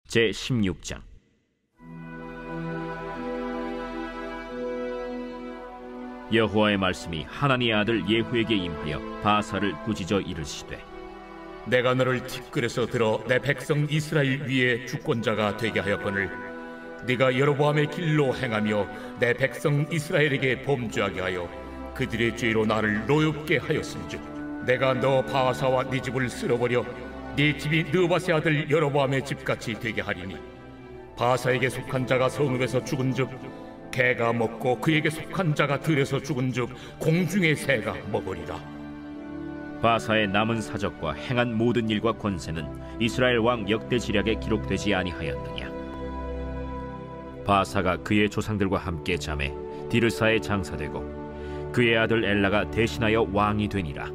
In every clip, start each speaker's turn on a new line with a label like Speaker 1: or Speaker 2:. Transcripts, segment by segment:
Speaker 1: 제16장. 여호와의 말씀이 하나니의 아들 예후에게 임하여 바사를 꾸짖어 이르시되,
Speaker 2: 내가 너를 티끌에서 들어 내 백성 이스라엘 위에 주권자가 되게 하였거늘 네가 여로보암의 길로 행하며 내 백성 이스라엘에게 범죄하게 하여 그들의 죄로 나를 노엽게 하였은즉 내가 너 바사와 네 집을 쓸어버려 네 집이 느바세 아들 여로보암의 집같이 되게 하리니 바사에게 속한 자가 성읍에서 죽은즉 개가 먹고 그에게 속한 자가 들에서 죽은즉 공중의 새가 먹으리라.
Speaker 1: 바사의 남은 사적과 행한 모든 일과 권세는 이스라엘 왕 역대지략에 기록되지 아니하였느냐. 바사가 그의 조상들과 함께 잠에 디르사에 장사되고 그의 아들 엘라가 대신하여 왕이 되니라.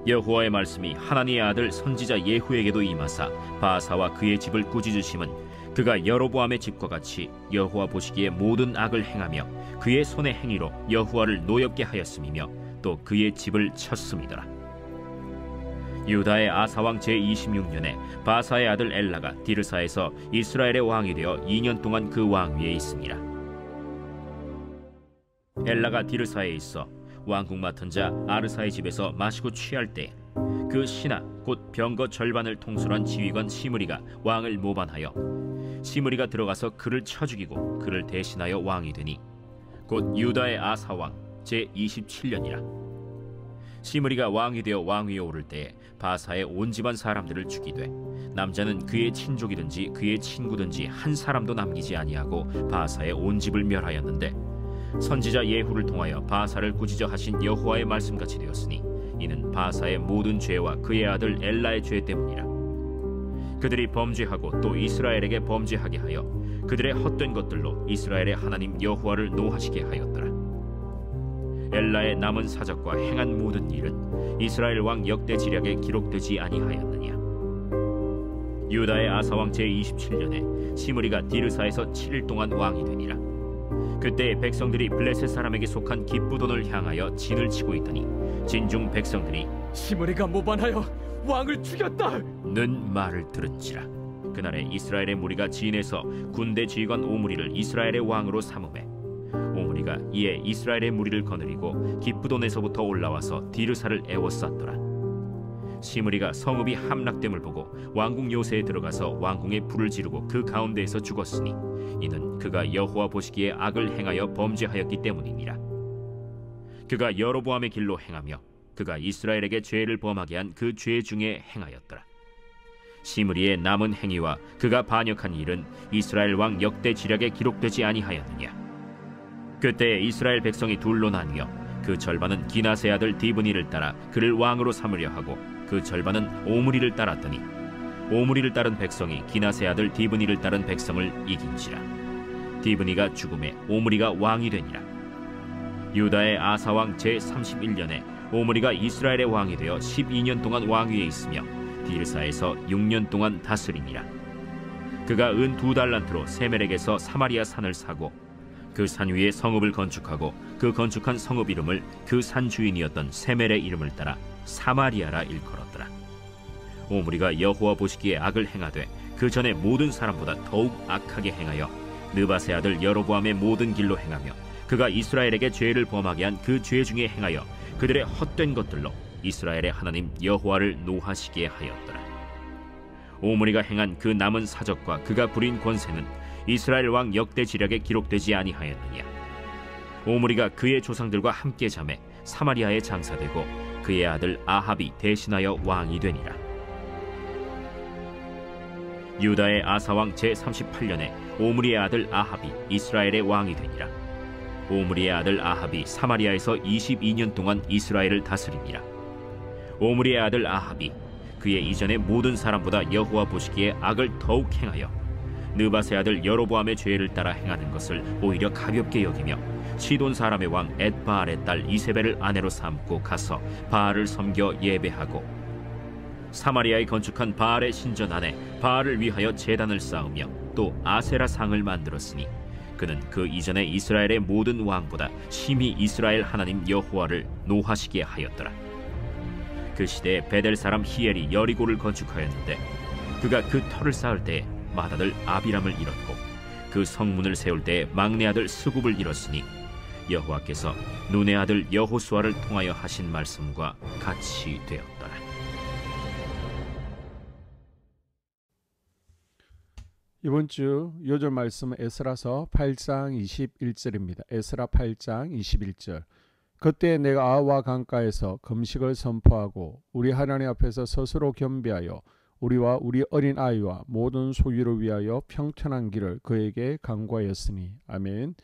Speaker 1: 여호와의 말씀이 하나니의 아들 선지자 예후에게도 임하사 바사와 그의 집을 꾸짖으심은 그가 여로보암의 집과 같이 여호와 보시기에 모든 악을 행하며 그의 손의 행위로 여호와를 노엽게 하였음이며 또 그의 집을 쳤음이더라. 유다의 아사왕 제26년에 바사의 아들 엘라가 디르사에서 이스라엘의 왕이 되어 2년 동안 그 왕위에 있으니라. 엘라가 디르사에 있어 왕궁 맡은 자 아르사의 집에서 마시고 취할 때 그 신하 곧 병거 절반을 통솔한 지휘관 시므리가 왕을 모반하여 시므리가 들어가서 그를 쳐 죽이고 그를 대신하여 왕이 되니 곧 유다의 아사왕 제27년이라. 시므리가 왕이 되어 왕위에 오를 때에 바사의 온 집안 사람들을 죽이되 남자는 그의 친족이든지 그의 친구든지 한 사람도 남기지 아니하고 바사의 온 집을 멸하였는데 선지자 예후를 통하여 바사를 꾸짖어 하신 여호와의 말씀같이 되었으니 이는 바사의 모든 죄와 그의 아들 엘라의 죄 때문이라. 그들이 범죄하고 또 이스라엘에게 범죄하게 하여 그들의 헛된 것들로 이스라엘의 하나님 여호와를 노하시게 하였더라. 엘라의 남은 사적과 행한 모든 일은 이스라엘 왕 역대지략에 기록되지 아니하였느냐. 유다의 아사왕 제27년에 시므리가 디르사에서 7일 동안 왕이 되니라. 그때 백성들이 블레셋 사람에게 속한 기쁘돈을 향하여 진을 치고 있더니 진중 백성들이
Speaker 3: 시므리가 모반하여 왕을 죽였다는
Speaker 1: 말을 들은지라. 그날에 이스라엘의 무리가 진에서 군대 지휘관 오므리를 이스라엘의 왕으로 삼음해 오므리가 이에 이스라엘의 무리를 거느리고 기쁘돈에서부터 올라와서 디르사를 에워쌌더라. 시므리가 성읍이 함락됨을 보고 왕궁 요새에 들어가서 왕궁에 불을 지르고 그 가운데에서 죽었으니 이는 그가 여호와 보시기에 악을 행하여 범죄하였기 때문이니라. 그가 여로보암의 길로 행하며 그가 이스라엘에게 죄를 범하게 한 그 죄 중에 행하였더라. 시므리의 남은 행위와 그가 반역한 일은 이스라엘 왕 역대지략에 기록되지 아니하였느냐. 그때 이스라엘 백성이 둘로 나뉘어 그 절반은 기나세 아들 디브니를 따라 그를 왕으로 삼으려 하고 그 절반은 오므리를 따랐더니 오므리를 따른 백성이 기나세 아들 디브니를 따른 백성을 이긴지라. 디브니가 죽음에 오므리가 왕이 되니라. 유다의 아사왕 제31년에 오므리가 이스라엘의 왕이 되어 12년 동안 왕위에 있으며 디르사에서 6년 동안 다스리니라. 그가 은 2달란트로 세멜에게서 사마리아 산을 사고 그 산 위에 성읍을 건축하고 그 건축한 성읍 이름을 그 산 주인이었던 세멜의 이름을 따라 사마리아라 일컬었더라. 오므리가 여호와 보시기에 악을 행하되 그 전에 모든 사람보다 더욱 악하게 행하여 느바세 아들 여로보암의 모든 길로 행하며 그가 이스라엘에게 죄를 범하게 한 그 죄 중에 행하여 그들의 헛된 것들로 이스라엘의 하나님 여호와를 노하시게 하였더라. 오므리가 행한 그 남은 사적과 그가 부린 권세는 이스라엘 왕 역대지략에 기록되지 아니하였느냐. 오므리가 그의 조상들과 함께 잠에 사마리아에 장사되고 그의 아들 아합이 대신하여 왕이 되니라. 유다의 아사왕 제38년에 오므리의 아들 아합이 이스라엘의 왕이 되니라. 오므리의 아들 아합이 사마리아에서 22년 동안 이스라엘을 다스리니라. 오므리의 아들 아합이 그의 이전의 모든 사람보다 여호와 보시기에 악을 더욱 행하여 느바세 아들 여로보암의 죄를 따라 행하는 것을 오히려 가볍게 여기며 시돈 사람의 왕 엣바알의 딸 이세벨을 아내로 삼고 가서 바알을 섬겨 예배하고 사마리아에 건축한 바알의 신전 안에 바알을 위하여 제단을 쌓으며 또 아세라 상을 만들었으니 그는 그 이전에 이스라엘의 모든 왕보다 심히 이스라엘 하나님 여호와를 노하시게 하였더라. 그 시대에 베델 사람 히엘이 여리고를 건축하였는데 그가 그 터를 쌓을 때에 맏아들 아비람을 잃었고 그 성문을 세울 때 막내 아들 스굽을 잃었으니 여호와께서 눈의 아들 여호수아를 통하여 하신 말씀과 같이 되었더라.
Speaker 4: 이번 주 요절 말씀은 에스라서 8장 21절입니다. 에스라 8장 21절. 그때 내가 아와 강가에서 금식을 선포하고 우리 하나님 앞에서 스스로 겸비하여 우리와 우리 어린 아이와 모든 소유를 위하여 평탄한 길을 그에게 간구하였으니. 아멘.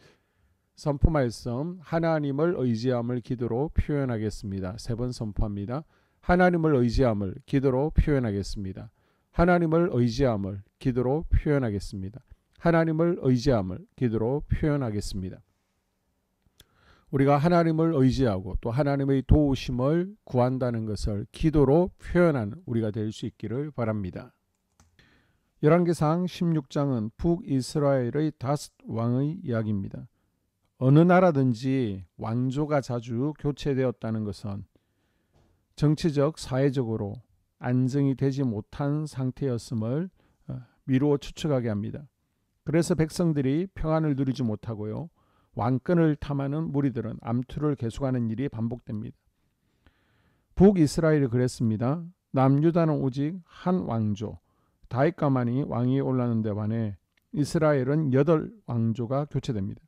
Speaker 4: 선포 말씀, 하나님을 의지함을 기도로 표현하겠습니다. 3번 선포합니다. 하나님을 의지함을 기도로 표현하겠습니다. 하나님을 의지함을 기도로 표현하겠습니다. 하나님을 의지함을 기도로 표현하겠습니다. 우리가 하나님을 의지하고 또 하나님의 도우심을 구한다는 것을 기도로 표현하는 우리가 될 수 있기를 바랍니다. 열왕기상 16장은 북이스라엘의 다섯 왕의 이야기입니다. 어느 나라든지 왕조가 자주 교체되었다는 것은 정치적, 사회적으로 안정이 되지 못한 상태였음을 미루어 추측하게 합니다. 그래서 백성들이 평안을 누리지 못하고요. 왕권을 탐하는 무리들은 암투를 계속하는 일이 반복됩니다. 북이스라엘이 그랬습니다. 남유다는 오직 한 왕조, 다윗가만이 왕위에 올라는 데 반해 이스라엘은 8왕조가 교체됩니다.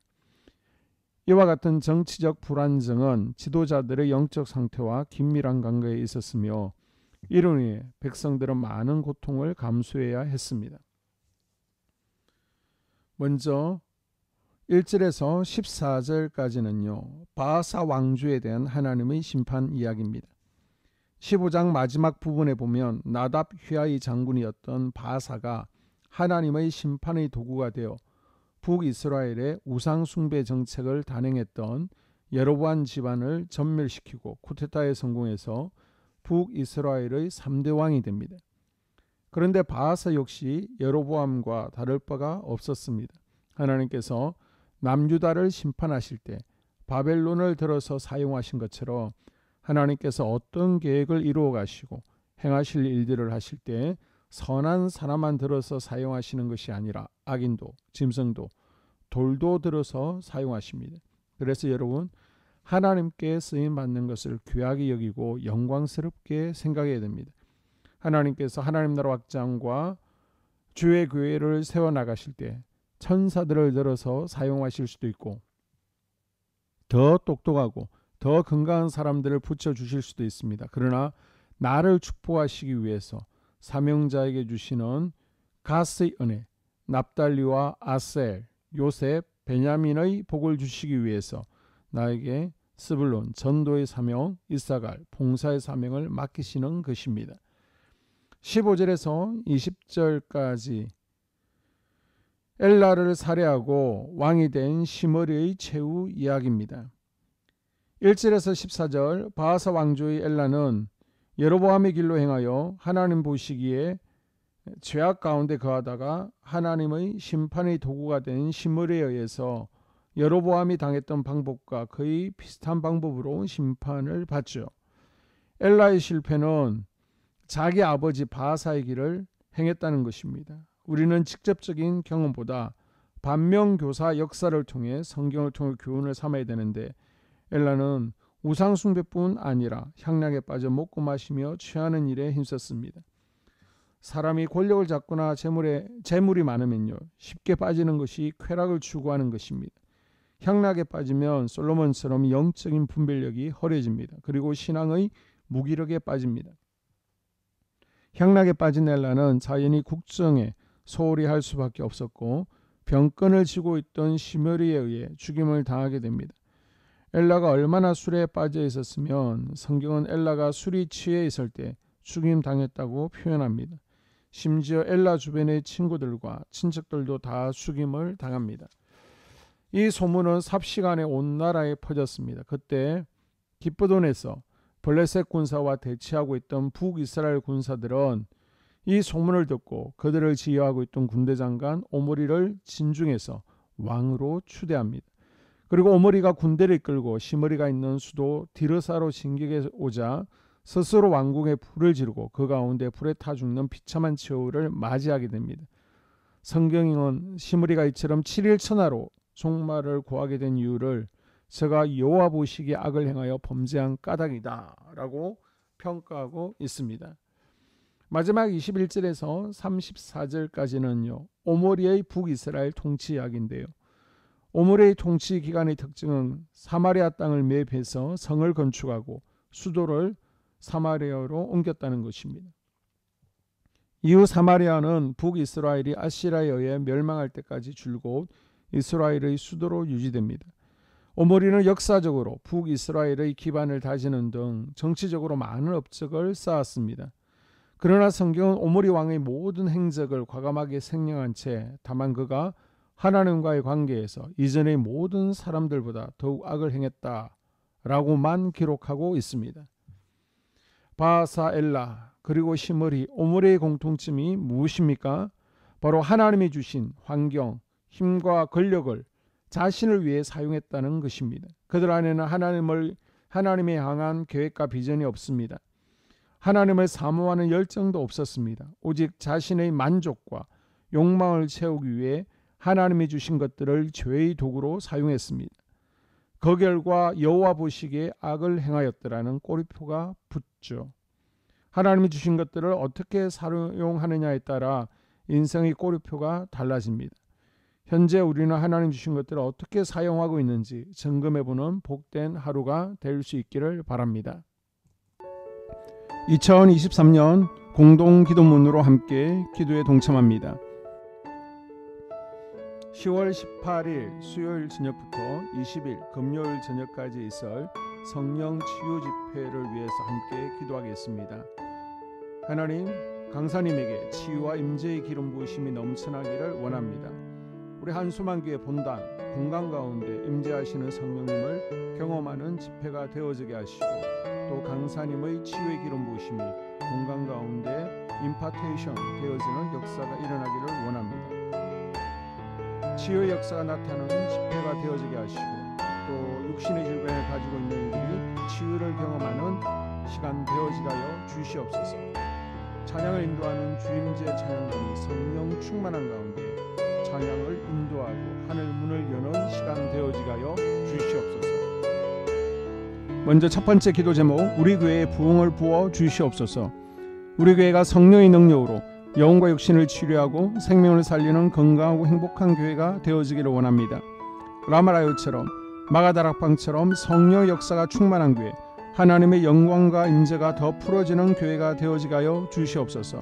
Speaker 4: 이와 같은 정치적 불안정은 지도자들의 영적 상태와 긴밀한 관계에 있었으며 이로 인해 백성들은 많은 고통을 감수해야 했습니다. 먼저 1절에서 14절까지는요. 바하사 왕조에 대한 하나님의 심판 이야기입니다. 15장 마지막 부분에 보면 나답 휘하의 장군이었던 바하사가 하나님의 심판의 도구가 되어 북이스라엘의 우상숭배 정책을 단행했던 여로보암 집안을 전멸시키고 쿠데타에 성공해서 북이스라엘의 3대 왕이 됩니다. 그런데 바하사 역시 여로보암과 다를 바가 없었습니다. 하나님께서 남유다를 심판하실 때 바벨론을 들어서 사용하신 것처럼 하나님께서 어떤 계획을 이루어 가시고 행하실 일들을 하실 때 선한 사람만 들어서 사용하시는 것이 아니라 악인도, 짐승도, 돌도 들어서 사용하십니다. 그래서 여러분, 하나님께 쓰임받는 것을 귀하게 여기고 영광스럽게 생각해야 됩니다. 하나님께서 하나님 나라 확장과 주의 교회를 세워나가실 때 천사들을 들어서 사용하실 수도 있고 더 똑똑하고 더 건강한 사람들을 붙여주실 수도 있습니다. 그러나 나를 축복하시기 위해서 사명자에게 주시는 가스의 은혜, 납달리와 아셀, 요셉, 베냐민의 복을 주시기 위해서 나에게 스불론, 전도의 사명, 이사갈, 봉사의 사명을 맡기시는 것입니다. 15절에서 20절까지 엘라를 살해하고 왕이 된 시므리의 최후 이야기입니다. 1절에서 14절 바하사 왕조의 엘라는 여로보암의 길로 행하여 하나님 보시기에 죄악 가운데 거하다가 하나님의 심판의 도구가 된 시므리에 의해서 여로보암이 당했던 방법과 거의 비슷한 방법으로 심판을 받죠. 엘라의 실패는 자기 아버지 바하사의 길을 행했다는 것입니다. 우리는 직접적인 경험보다 반면교사 역사를 통해 성경을 통해 교훈을 삼아야 되는데 엘라는 우상숭배뿐 아니라 향락에 빠져 먹고 마시며 취하는 일에 힘썼습니다. 사람이 권력을 잡거나 재물이 많으면요 쉽게 빠지는 것이 쾌락을 추구하는 것입니다. 향락에 빠지면 솔로몬처럼 영적인 분별력이 허려집니다. 그리고 신앙의 무기력에 빠집니다. 향락에 빠진 엘라는 자연히 국정에 소홀히 할 수밖에 없었고 병권을 쥐고 있던 시므리에 의해 죽임을 당하게 됩니다. 엘라가 얼마나 술에 빠져 있었으면 성경은 엘라가 술이 취해 있을 때 죽임 당했다고 표현합니다. 심지어 엘라 주변의 친구들과 친척들도 다 죽임을 당합니다. 이 소문은 삽시간에 온 나라에 퍼졌습니다. 그때 기브돈에서 블레셋 군사와 대치하고 있던 북이스라엘 군사들은 이 소문을 듣고 그들을 지휘하고 있던 군대 장관 오므리를 진중해서 왕으로 추대합니다. 그리고 오므리가 군대를 이끌고 시므리가 있는 수도 디르사로 진격해 오자 스스로 왕궁에 불을 지르고 그 가운데 불에 타 죽는 비참한 최후를 맞이하게 됩니다. 성경은 시므리가 이처럼 7일 천하로 종말을 고하게 된 이유를 저가 여호와 보시기에 악을 행하여 범죄한 까닭이다 라고 평가하고 있습니다. 마지막 21절에서 34절까지는요, 오므리의 북이스라엘 통치 이야기인데요. 오므리의 통치 기간의 특징은 사마리아 땅을 매입해서 성을 건축하고 수도를 사마리아로 옮겼다는 것입니다. 이후 사마리아는 북이스라엘이 아시라에 의해 멸망할 때까지 줄곧 이스라엘의 수도로 유지됩니다. 오므리는 역사적으로 북이스라엘의 기반을 다지는 등 정치적으로 많은 업적을 쌓았습니다. 그러나 성경은 오므리 왕의 모든 행적을 과감하게 생략한 채 다만 그가 하나님과의 관계에서 이전의 모든 사람들보다 더욱 악을 행했다라고만 기록하고 있습니다. 바하사, 엘라, 그리고 시므리, 오므리의 공통점이 무엇입니까? 바로 하나님이 주신 환경, 힘과 권력을 자신을 위해 사용했다는 것입니다. 그들 안에는 하나님에 향한 계획과 비전이 없습니다. 하나님을 사모하는 열정도 없었습니다. 오직 자신의 만족과 욕망을 채우기 위해 하나님이 주신 것들을 죄의 도구로 사용했습니다. 그 결과 여호와 보시기에 악을 행하였더라는 꼬리표가 붙죠. 하나님이 주신 것들을 어떻게 사용하느냐에 따라 인생의 꼬리표가 달라집니다. 현재 우리는 하나님 주신 것들을 어떻게 사용하고 있는지 점검해보는 복된 하루가 될 수 있기를 바랍니다. 2023년 공동기도문으로 함께 기도에 동참합니다. 10월 18일 수요일 저녁부터 20일 금요일 저녁까지 있을 성령 치유 집회를 위해서 함께 기도하겠습니다. 하나님, 강사님에게 치유와 임재의 기름 부으심이 넘쳐나기를 원합니다. 우리 한수만교회 본당 공간 가운데 임재하시는 성령님을 경험하는 집회가 되어지게 하시고, 또 강사님의 치유의 기름 부으심이 공간 가운데 임파테이션 되어지는 역사가 일어나기를 원합니다. 치유의 역사가 나타나는 집회가 되어지게 하시고, 또 육신의 질병을 가지고 있는 이들이 치유를 경험하는 시간 되어지게 하여 주시옵소서. 찬양을 인도하는 주임제 찬양단이 성령 충만한 가운데 찬양을 인도하고 하늘 문을 여는 시간 되어지게 하여 주시옵소서. 먼저 첫 번째 기도 제목, 우리 교회에 부흥을 부어 주시옵소서. 우리 교회가 성령의 능력으로 영혼과 육신을 치료하고 생명을 살리는 건강하고 행복한 교회가 되어지기를 원합니다. 라마라요처럼 마가다락방처럼 성령의 역사가 충만한 교회, 하나님의 영광과 임재가 더 풀어지는 교회가 되어지게 하여 주시옵소서.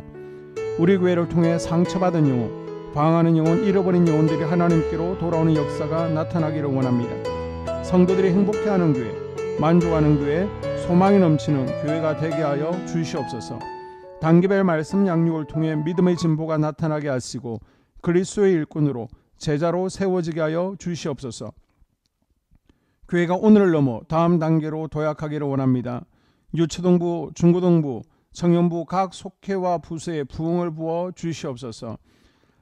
Speaker 4: 우리 교회를 통해 상처받은 영혼, 방황하는 영혼, 잃어버린 영혼들이 하나님께로 돌아오는 역사가 나타나기를 원합니다. 성도들이 행복해하는 교회, 만족하는 교회, 소망이 넘치는 교회가 되게 하여 주시옵소서. 단기별 말씀 양육을 통해 믿음의 진보가 나타나게 하시고 그리스도의 일꾼으로 제자로 세워지게 하여 주시옵소서. 교회가 오늘을 넘어 다음 단계로 도약하기를 원합니다. 유초등부, 중고등부, 청년부 각 속회와 부서에 부흥을 부어 주시옵소서.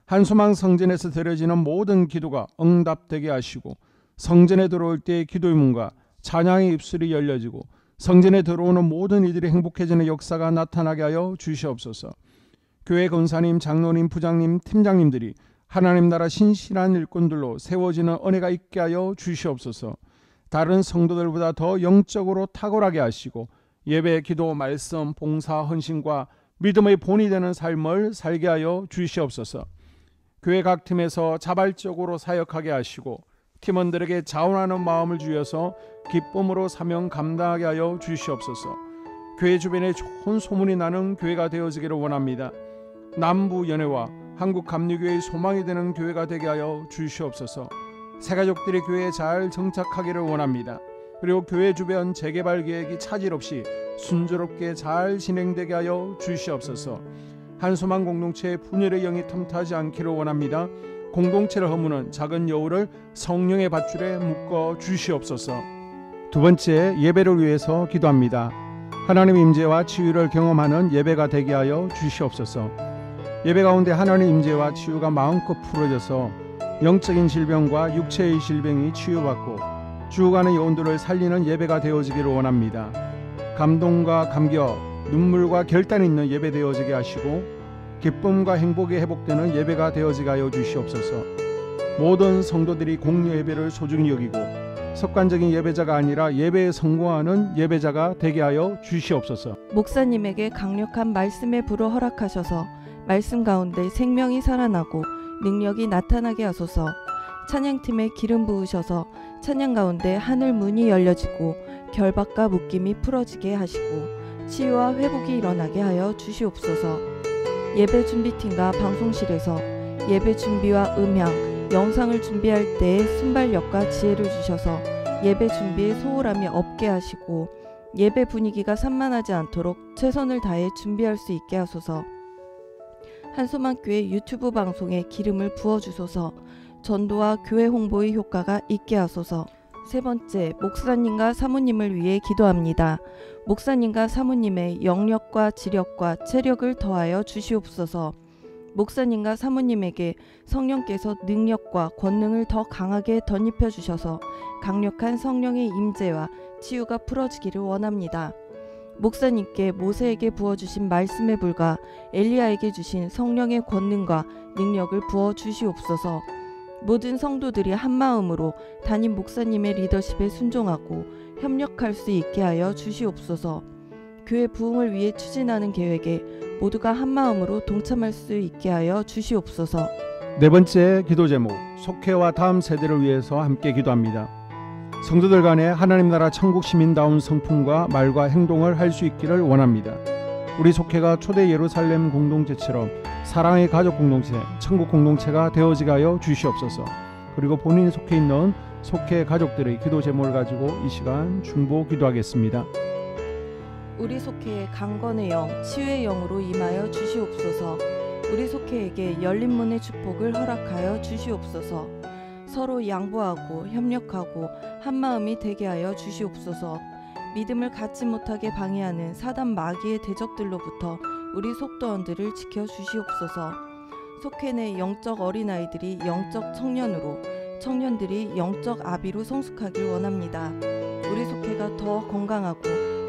Speaker 4: 한소망 성전에서 드려지는 모든 기도가 응답되게 하시고, 성전에 들어올 때의 기도의 문과 찬양의 입술이 열려지고 성전에 들어오는 모든 이들이 행복해지는 역사가 나타나게 하여 주시옵소서. 교회 권사님, 장로님, 부장님, 팀장님들이 하나님 나라 신실한 일꾼들로 세워지는 은혜가 있게 하여 주시옵소서. 다른 성도들보다 더 영적으로 탁월하게 하시고 예배, 기도, 말씀, 봉사, 헌신과 믿음의 본이 되는 삶을 살게 하여 주시옵소서. 교회 각 팀에서 자발적으로 사역하게 하시고 팀원들에게 자원하는 마음을 주셔서 기쁨으로 사명 감당하게 하여 주시옵소서. 교회 주변에 좋은 소문이 나는 교회가 되어지기를 원합니다. 남부 연회와 한국 감리교회의 소망이 되는 교회가 되게 하여 주시옵소서. 새가족들이 교회에 잘 정착하기를 원합니다. 그리고 교회 주변 재개발 계획이 차질 없이 순조롭게 잘 진행되게 하여 주시옵소서. 한소망 공동체의 분열의 영이 틈타지 않기를 원합니다. 공동체를 허무는 작은 여우를 성령의 밧줄에 묶어 주시옵소서. 두 번째, 예배를 위해서 기도합니다. 하나님의 임재와 치유를 경험하는 예배가 되게 하여 주시옵소서. 예배 가운데 하나님의 임재와 치유가 마음껏 풀어져서 영적인 질병과 육체의 질병이 치유받고 죽어가는 영혼들을 살리는 예배가 되어지기를 원합니다. 감동과 감격, 눈물과 결단이 있는 예배 되어지게 하시고 기쁨과 행복이 회복되는 예배가 되어지게 하여 주시옵소서. 모든 성도들이 공유 예배를 소중히 여기고 습관적인 예배자가 아니라 예배에 성공하는 예배자가 되게 하여 주시옵소서.
Speaker 5: 목사님에게 강력한 말씀의 불을 허락하셔서 말씀 가운데 생명이 살아나고 능력이 나타나게 하소서. 찬양팀에 기름 부으셔서 찬양 가운데 하늘 문이 열려지고 결박과 묶임이 풀어지게 하시고 치유와 회복이 일어나게 하여 주시옵소서. 예배 준비팀과 방송실에서 예배 준비와 음향, 영상을 준비할 때의 순발력과 지혜를 주셔서 예배 준비에 소홀함이 없게 하시고 예배 분위기가 산만하지 않도록 최선을 다해 준비할 수 있게 하소서. 한소망교회 유튜브 방송에 기름을 부어주소서. 전도와 교회 홍보의 효과가 있게 하소서. 세 번째, 목사님과 사모님을 위해 기도합니다. 목사님과 사모님의 영력과 지력과 체력을 더하여 주시옵소서. 목사님과 사모님에게 성령께서 능력과 권능을 더 강하게 덧입혀 주셔서 강력한 성령의 임재와 치유가 풀어지기를 원합니다. 목사님께 모세에게 부어주신 말씀의 불과 엘리야에게 주신 성령의 권능과 능력을 부어 주시옵소서. 모든 성도들이 한마음으로 담임 목사님의 리더십에 순종하고 협력할 수 있게 하여 주시옵소서. 교회 부흥을 위해 추진하는 계획에 모두가 한마음으로 동참할 수 있게 하여 주시옵소서.
Speaker 4: 네 번째 기도 제목, 속회와 다음 세대를 위해서 함께 기도합니다. 성도들 간에 하나님 나라 천국 시민다운 성품과 말과 행동을 할 수 있기를 원합니다. 우리 속회가 초대 예루살렘 공동체처럼 사랑의 가족 공동체, 천국 공동체가 되어지게 하여 주시옵소서. 그리고 본인이 속해 있는 속회 가족들의 기도 제목을 가지고 이 시간 중보 기도하겠습니다.
Speaker 5: 우리 속회에 강건의 영, 치유의 영으로 임하여 주시옵소서. 우리 속회에게 열린 문의 축복을 허락하여 주시옵소서. 서로 양보하고 협력하고 한마음이 되게 하여 주시옵소서. 믿음을 갖지 못하게 방해하는 사단 마귀의 대적들로부터 우리 속도원들을 지켜주시옵소서. 속회 내 영적 어린아이들이 영적 청년으로, 청년들이 영적 아비로 성숙하길 원합니다. 우리 속회가 더 건강하고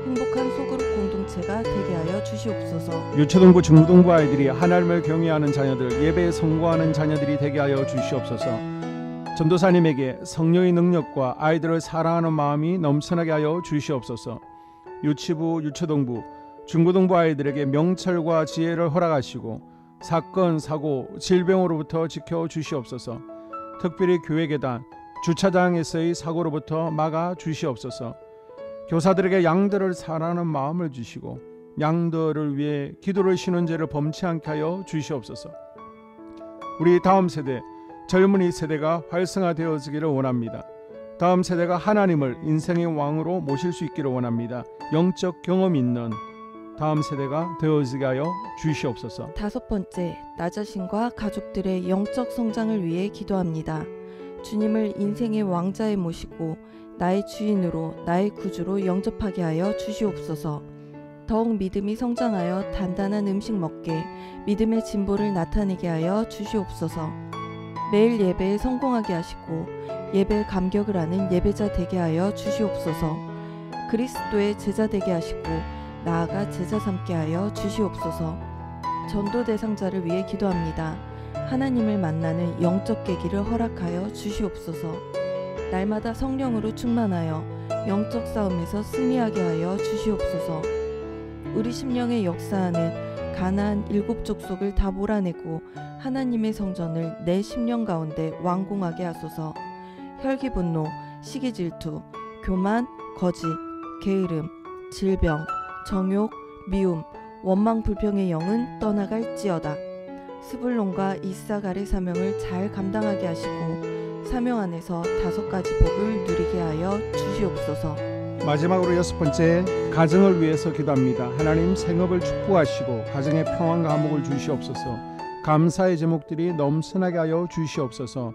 Speaker 5: 행복한 소그룹 공동체가 되게 하여 주시옵소서.
Speaker 4: 유초등부 중고등부 아이들이 하나님을 경외하는 자녀들, 예배에 성공하는 자녀들이 되게 하여 주시옵소서. 전도사님에게 성령의 능력과 아이들을 사랑하는 마음이 넘쳐나게 하여 주시옵소서. 유치부, 유초등부, 중고등부 아이들에게 명철과 지혜를 허락하시고 사건, 사고, 질병으로부터 지켜 주시옵소서. 특별히 교회 계단, 주차장에서의 사고로부터 막아 주시옵소서. 교사들에게 양들을 사랑하는 마음을 주시고 양들을 위해 기도를 쉬는 죄를 범치 않게 하여 주시옵소서. 우리 다음 세대, 젊은이 세대가 활성화되어지기를 원합니다. 다음 세대가 하나님을 인생의 왕으로 모실 수 있기를 원합니다. 영적 경험 있는 다음 세대가 되어지게 하여 주시옵소서.
Speaker 5: 다섯 번째, 나 자신과 가족들의 영적 성장을 위해 기도합니다. 주님을 인생의 왕자에 모시고 나의 주인으로, 나의 구주로 영접하게 하여 주시옵소서. 더욱 믿음이 성장하여 단단한 음식 먹게, 믿음의 진보를 나타내게 하여 주시옵소서. 매일 예배에 성공하게 하시고 예배에 감격을 하는 예배자 되게 하여 주시옵소서. 그리스도의 제자 되게 하시고 나아가 제자 삼게 하여 주시옵소서. 전도 대상자를 위해 기도합니다. 하나님을 만나는 영적 계기를 허락하여 주시옵소서. 날마다 성령으로 충만하여 영적 싸움에서 승리하게 하여 주시옵소서. 우리 심령에 역사하는 가나안 7 족속을 다 몰아내고 하나님의 성전을 내 심령 가운데 완공하게 하소서. 혈기 분노, 시기 질투, 교만, 거짓, 게으름, 질병, 정욕, 미움, 원망 불평의 영은 떠나갈지어다. 스불론과 이사갈의 사명을 잘 감당하게 하시고 사명 안에서 5가지 복을 누리게 하여 주시옵소서.
Speaker 4: 마지막으로 6번째, 가정을 위해서 기도합니다. 하나님 생업을 축복하시고 가정에 평안과 화목을 주시옵소서. 감사의 제목들이 넘쳐나게 하여 주시옵소서.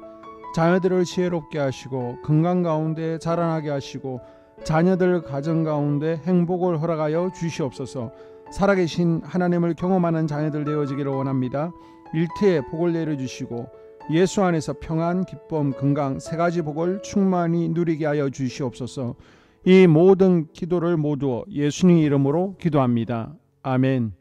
Speaker 4: 자녀들을 지혜롭게 하시고 건강 가운데 자라나게 하시고 자녀들 가정 가운데 행복을 허락하여 주시옵소서. 살아계신 하나님을 경험하는 자녀들 되어지기를 원합니다. 일터에 복을 내려주시고 예수 안에서 평안, 기쁨, 건강 3가지 복을 충만히 누리게 하여 주시옵소서. 이 모든 기도를 모두 예수님 이름으로 기도합니다. 아멘.